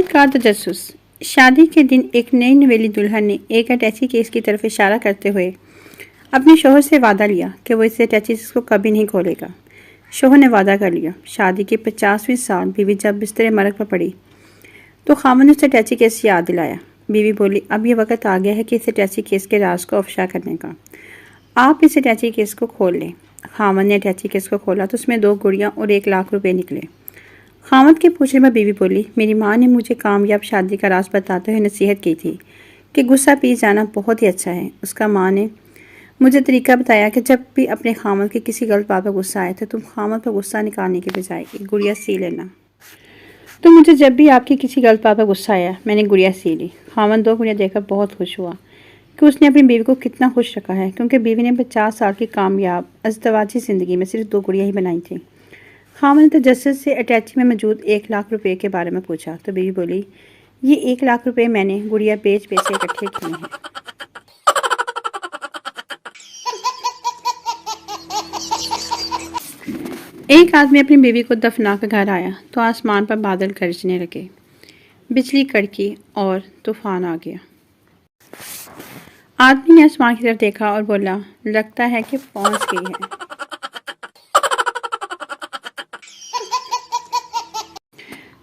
आखिरकार तजस्सुस। शादी के दिन एक नई नवेली दुल्हन ने एक अटैची केस की तरफ इशारा करते हुए अपने शोहर से वादा लिया कि वो इस अटैची केस को कभी नहीं खोलेगा। शोहर ने वादा कर लिया। शादी के 50वें साल बीवी जब बिस्तर मरग पर पड़ी तो खामन ने उसे अटैची केस याद दिलाया। बीवी बोली, अब ये वक्त आ गया है कि इस अटैची केस के राज को अफशा करने का। आप इस अटैची केस को खोल लें। खामन ने अटैची केस को खोला तो उसमें 2 गुड़ियाँ और 1 लाख रुपए निकले। खामद के पूछने में बीवी बोली, मेरी माँ ने मुझे कामयाब शादी का राज बताते हुए नसीहत की थी कि गुस्सा पी जाना बहुत ही अच्छा है। उसका माँ ने मुझे तरीका बताया कि जब भी अपने खामद की किसी गलत बात पर गुस्सा आए तो तुम खामद पर गुस्सा निकालने के बजाय एक गुड़िया सी लेना। तो मुझे जब भी आपकी किसी गलत बात पर गुस्सा आया मैंने गुड़िया सी ली। खामद 2 गुड़िया देखकर बहुत खुश हुआ कि उसने अपनी बीवी को कितना खुश रखा है, क्योंकि बीवी ने 50 साल की कामयाब अज़दवाजी ज़िंदगी में सिर्फ 2 गुड़िया ही बनाई थी। खामद ने तजस्सुस से अटैची में मौजूद 1 लाख रुपए के बारे में पूछा तो बीवी बोली, ये 1 लाख रुपए मैंने गुड़िया बेच के इकट्ठे किए हैं। एक आदमी अपनी बीवी को दफना कर घर आया तो आसमान पर बादल गरजने लगे, बिजली कड़की और तूफान आ गया। आदमी ने आसमान की तरफ देखा और बोला, लगता है कि पहुंच गई है।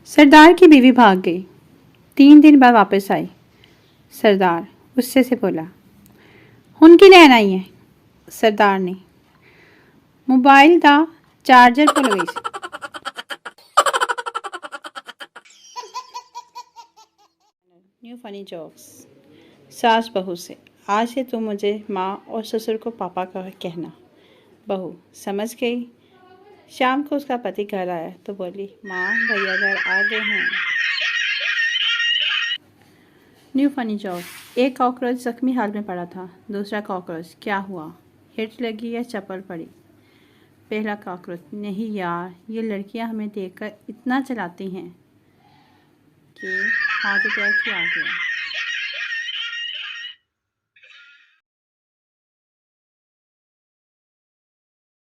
सरदार की बीवी भाग गई। 3 दिन बाद वापस आई। सरदार गुस्से से बोला, हुन की लैन आई है। सरदार ने मोबाइल दा चार्जर भुल गई सी। New funny jokes. सास बहू से, आज से तुम मुझे माँ और ससुर को पापा का कहना। बहू समझ गई। शाम को उसका पति घर आया तो बोली, माँ भैया घर आ गए हैं। New funny joke. एक कॉकरोच जख्मी हाल में पड़ा था। दूसरा कॉकरोच, क्या हुआ, हिट लगी या चप्पल पड़ी? पहला कॉकरोच, नहीं यार, ये लड़कियां हमें देखकर इतना चलाती हैं कि हार्ट अटैक ही आ गया।